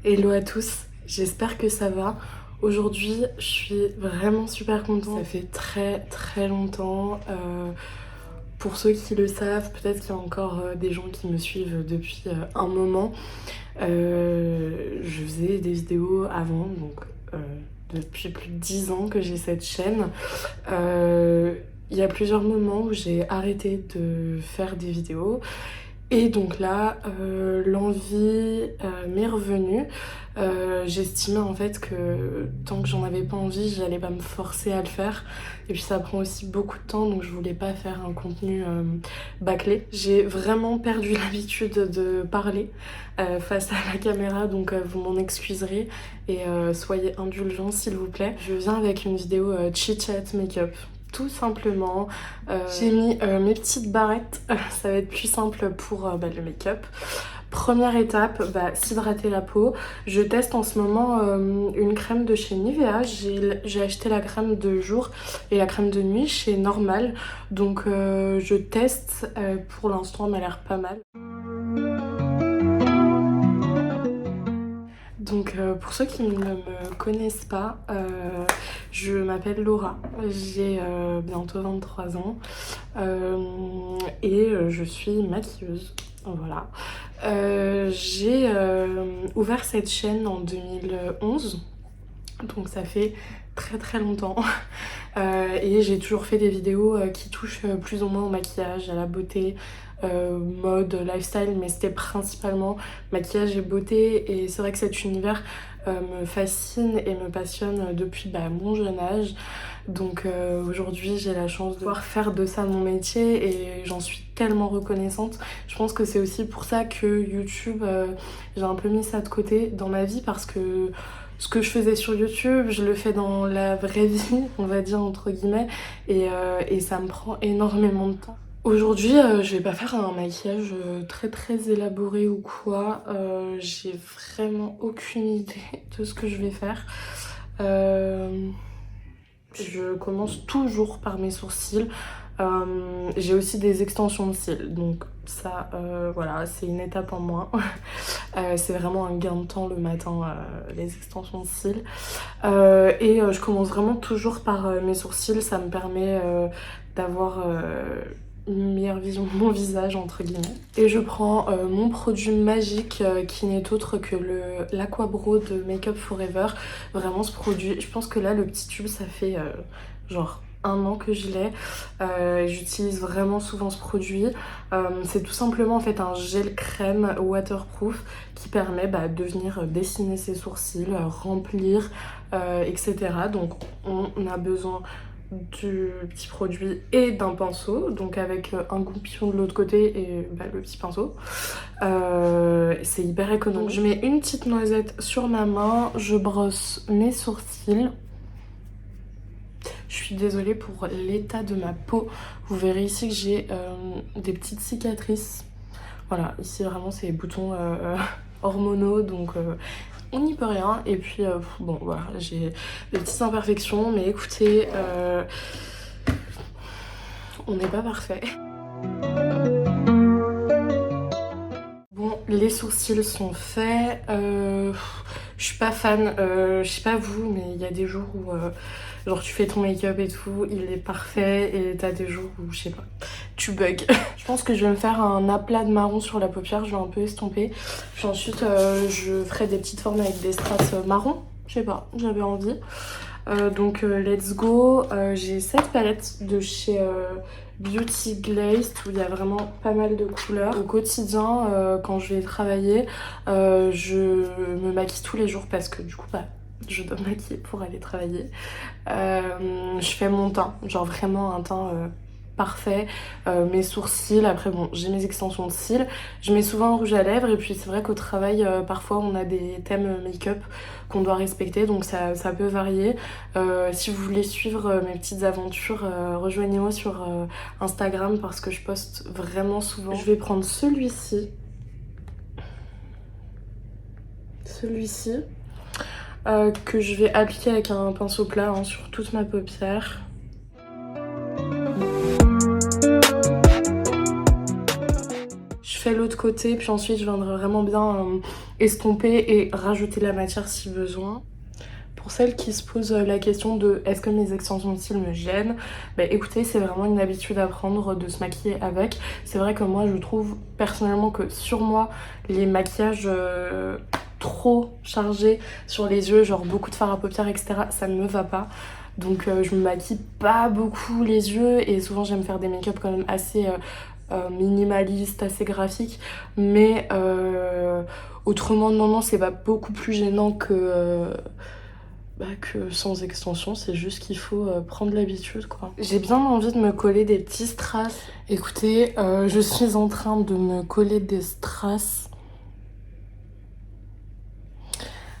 Hello à tous, j'espère que ça va. Aujourd'hui, je suis vraiment super contente. Ça fait très longtemps. Pour ceux qui le savent, peut-être qu'il y a encore des gens qui me suivent depuis un moment. Je faisais des vidéos avant, donc depuis plus de 10 ans que j'ai cette chaîne. Il y a plusieurs moments où j'ai arrêté de faire des vidéos. Et donc là, l'envie m'est revenue. J'estimais en fait que tant que j'en avais pas envie, j'allais pas me forcer à le faire. Et puis ça prend aussi beaucoup de temps, donc je voulais pas faire un contenu bâclé. J'ai vraiment perdu l'habitude de parler face à la caméra, donc vous m'en excuserez et soyez indulgents s'il vous plaît. Je viens avec une vidéo chit-chat make-up. Tout simplement, j'ai mis mes petites barrettes, ça va être plus simple pour le make-up. Première étape, s'hydrater la peau. Je teste en ce moment une crème de chez Nivea. J'ai acheté la crème de jour et la crème de nuit chez Normal. Donc je teste, pour l'instant elle m'a l'air pas mal. Donc pour ceux qui ne me connaissent pas, je m'appelle Laura, j'ai bientôt 23 ans et je suis maquilleuse, voilà. J'ai ouvert cette chaîne en 2011, donc ça fait très longtemps. Et j'ai toujours fait des vidéos qui touchent plus ou moins au maquillage, à la beauté, mode, lifestyle, mais c'était principalement maquillage et beauté. Et c'est vrai que cet univers me fascine et me passionne depuis mon jeune âge. Donc aujourd'hui j'ai la chance de pouvoir faire de ça mon métier et j'en suis tellement reconnaissante. Je pense que c'est aussi pour ça que YouTube, j'ai un peu mis ça de côté dans ma vie, parce que ce que je faisais sur YouTube, je le fais dans la vraie vie, on va dire entre guillemets, et ça me prend énormément de temps. Aujourd'hui, je vais pas faire un maquillage très élaboré ou quoi. J'ai vraiment aucune idée de ce que je vais faire. Je commence toujours par mes sourcils. J'ai aussi des extensions de cils, donc ça, voilà, c'est une étape en moins. C'est vraiment un gain de temps le matin, les extensions de cils. Et je commence vraiment toujours par mes sourcils, ça me permet d'avoir une meilleure vision de mon visage, entre guillemets. Et je prends mon produit magique qui n'est autre que l'Aqua-Bro de Make Up Forever. Vraiment ce produit, je pense que là le petit tube ça fait genre 1 an que je l'ai. J'utilise vraiment souvent ce produit. C'est tout simplement en fait un gel crème waterproof qui permet de venir dessiner ses sourcils, remplir, etc. Donc on a besoin du petit produit et d'un pinceau, donc avec un goupillon de l'autre côté et le petit pinceau. C'est hyper économe. Donc je mets une petite noisette sur ma main, je brosse mes sourcils. Je suis désolée pour l'état de ma peau. Vous verrez ici que j'ai des petites cicatrices. Voilà, ici vraiment c'est les boutons hormonaux, donc on n'y peut rien. Et puis bon voilà, j'ai des petites imperfections, mais écoutez, on n'est pas parfait. Bon, les sourcils sont faits. Je suis pas fan, je sais pas vous, mais il y a des jours où genre tu fais ton make-up et tout, il est parfait, et t'as des jours où je sais pas, tu bugs. Je pense que je vais me faire un aplat de marron sur la paupière, je vais un peu estomper. Puis ensuite je ferai des petites formes avec des strass marron, je sais pas, j'avais envie. Donc let's go. J'ai cette palette de chez Beauty Glazed où il y a vraiment pas mal de couleurs. Au quotidien, quand je vais travailler, je me maquille tous les jours parce que du coup je dois me maquiller pour aller travailler. Je fais mon teint, genre vraiment un teint parfait. Mes sourcils, après bon, j'ai mes extensions de cils, je mets souvent un rouge à lèvres, et puis c'est vrai qu'au travail parfois on a des thèmes make-up qu'on doit respecter, donc ça peut varier. Si vous voulez suivre mes petites aventures, rejoignez-moi sur Instagram parce que je poste vraiment souvent. Je vais prendre celui-ci que je vais appliquer avec un pinceau plat sur toute ma paupière. Je fais l'autre côté, puis ensuite je viendrai vraiment bien estomper et rajouter la matière si besoin. Pour celles qui se posent la question de est-ce que mes extensions de cils me gênent, bah écoutez, c'est vraiment une habitude à prendre de se maquiller avec. C'est vrai que moi je trouve personnellement que sur moi les maquillages trop chargés sur les yeux, genre beaucoup de fard à paupières etc, ça ne me va pas. Donc je me maquille pas beaucoup les yeux et souvent j'aime faire des make-up quand même assez minimalistes, assez graphiques, mais autrement non c'est pas beaucoup plus gênant que sans extension, c'est juste qu'il faut prendre l'habitude quoi. J'ai bien envie de me coller des petits strass. Écoutez, je suis en train de me coller des strass.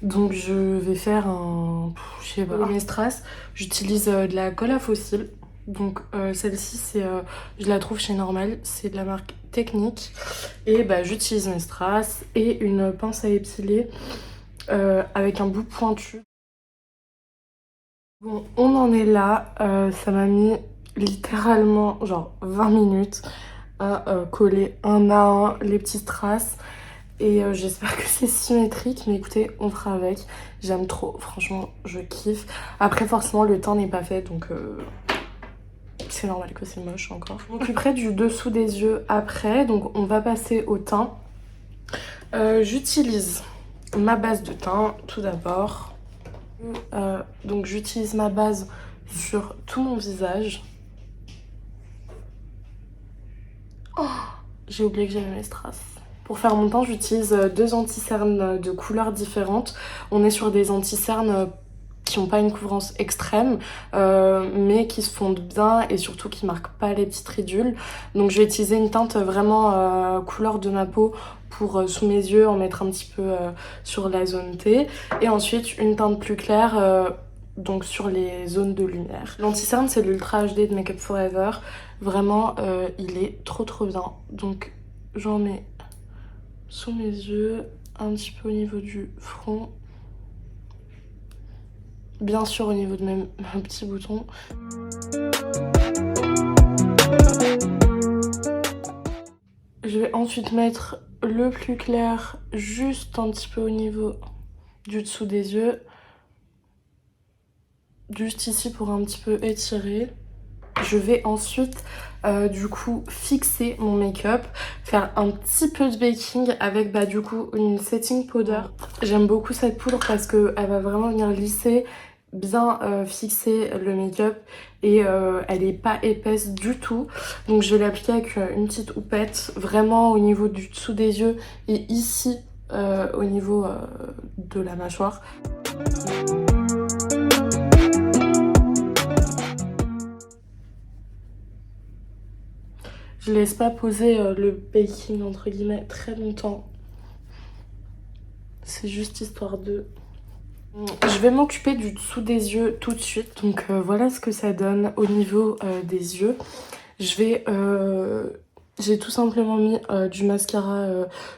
Donc je vais faire un... je sais pas. Pour mes strass, j'utilise de la colle à fossiles. Donc celle-ci, je la trouve chez Normal, c'est de la marque Technique. Et bah, j'utilise mes strass et une pince à épiler avec un bout pointu. Bon, on en est là, ça m'a mis littéralement genre 20 minutes à coller un à un les petits strass et j'espère que c'est symétrique, mais écoutez, on fera avec. J'aime trop, franchement, je kiffe. Après, forcément, le teint n'est pas fait, donc c'est normal que c'est moche encore. Je m'occuperai du dessous des yeux après, donc on va passer au teint. J'utilise ma base de teint tout d'abord. Donc j'utilise ma base sur tout mon visage. Oh, j'ai oublié que j'avais mes strass. Pour faire mon teint, j'utilise deux anti-cernes de couleurs différentes. On est sur des anti-cernes qui n'ont pas une couvrance extrême, mais qui se fondent bien et surtout qui marquent pas les petites ridules. Donc je vais utiliser une teinte vraiment couleur de ma peau pour sous mes yeux, en mettre un petit peu sur la zone T. Et ensuite une teinte plus claire donc sur les zones de lumière. L'anti-cerne c'est l'Ultra HD de Make Up For Ever. Vraiment il est trop bien. Donc j'en mets sous mes yeux, un petit peu au niveau du front. Bien sûr au niveau de mes petits boutons. Je vais ensuite mettre le plus clair juste un petit peu au niveau du dessous des yeux. Juste ici pour un petit peu étirer. Je vais ensuite du coup fixer mon make-up, faire un petit peu de baking avec du coup une setting powder. J'aime beaucoup cette poudre parce qu'elle va vraiment venir lisser, bien fixer le make-up et elle est pas épaisse du tout. Donc je vais l'appliquer avec une petite houppette vraiment au niveau du dessous des yeux et ici au niveau de la mâchoire. Je laisse pas poser le baking entre guillemets très longtemps. C'est juste histoire de... Je vais m'occuper du dessous des yeux tout de suite. Donc voilà ce que ça donne au niveau des yeux. J'ai tout simplement mis du mascara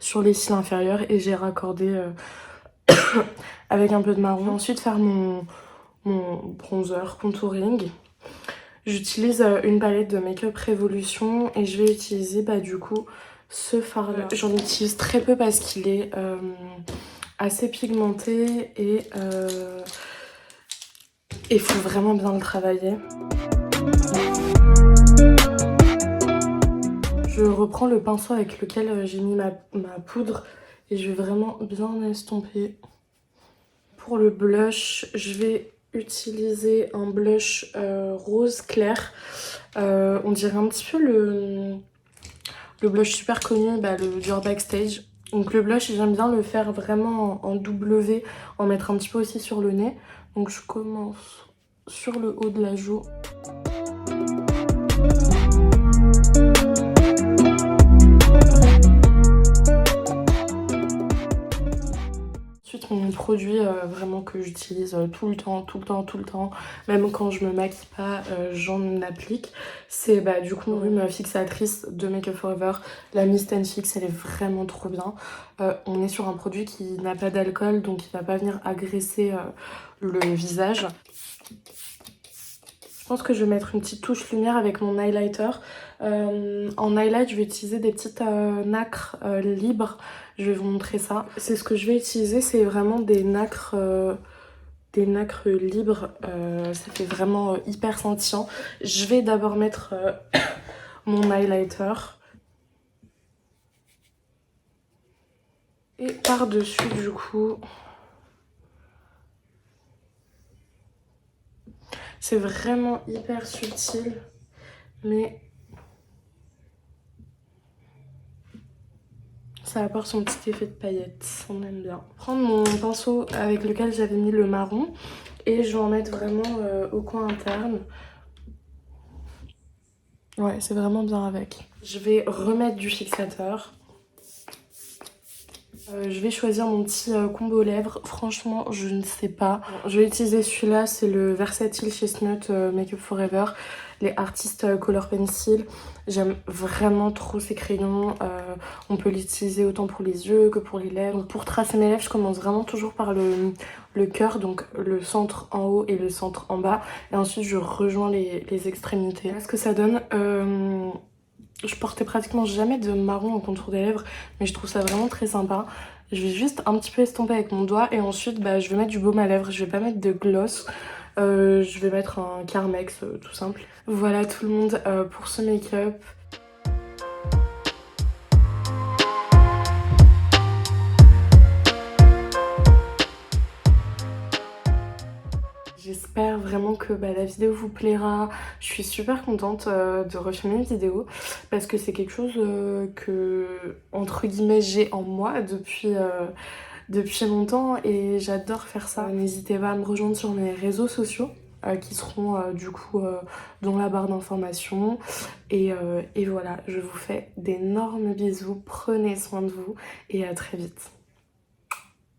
sur les cils inférieurs et j'ai raccordé avec un peu de marron. Je vais ensuite faire mon bronzer contouring. J'utilise une palette de Make Up Revolution et je vais utiliser du coup ce fard là. J'en utilise très peu parce qu'il est assez pigmenté et il faut vraiment bien le travailler. Je reprends le pinceau avec lequel j'ai mis ma poudre et je vais vraiment bien estomper. Pour le blush, je vais utiliser un blush rose clair. On dirait un petit peu le blush super connu, le Dior Backstage. Donc le blush, j'aime bien le faire vraiment en W, en mettre un petit peu aussi sur le nez. Donc je commence sur le haut de la joue. Ensuite, mon produit vraiment que j'utilise tout le temps, même quand je me maquille pas, j'en applique. C'est du coup mon rhume fixatrice de Make Up For Ever, la Mist and Fix, elle est vraiment trop bien. On est sur un produit qui n'a pas d'alcool, donc il va pas venir agresser le visage. Je pense que je vais mettre une petite touche lumière avec mon highlighter. En highlight, je vais utiliser des petites nacres libres. Je vais vous montrer ça. C'est ce que je vais utiliser, c'est vraiment des nacres libres. Ça fait vraiment hyper scintillant. Je vais d'abord mettre mon highlighter. Et par-dessus, du coup, c'est vraiment hyper subtil, mais ça apporte son petit effet de paillettes, on aime bien. Prendre mon pinceau avec lequel j'avais mis le marron et je vais en mettre vraiment au coin interne. Ouais, c'est vraiment bien avec. Je vais remettre du fixateur. Je vais choisir mon petit combo lèvres. Franchement, je ne sais pas. Je vais utiliser celui-là, c'est le Versatile Chestnut Makeup Forever. Les Artist Color Pencil. J'aime vraiment trop ces crayons. On peut l'utiliser autant pour les yeux que pour les lèvres. Donc, pour tracer mes lèvres, je commence vraiment toujours par le cœur, donc le centre en haut et le centre en bas. Et ensuite, je rejoins les extrémités. Voilà ce que ça donne. Je portais pratiquement jamais de marron en contour des lèvres, mais je trouve ça vraiment très sympa. Je vais juste un petit peu estomper avec mon doigt et ensuite je vais mettre du baume à lèvres. Je vais pas mettre de gloss. Je vais mettre un Carmex tout simple. Voilà tout le monde pour ce make-up. J'espère vraiment que la vidéo vous plaira. Je suis super contente de refilmer une vidéo parce que c'est quelque chose que, entre guillemets, j'ai en moi depuis longtemps et j'adore faire ça. N'hésitez pas à me rejoindre sur mes réseaux sociaux qui seront du coup dans la barre d'informations. Et voilà, je vous fais d'énormes bisous, prenez soin de vous et à très vite.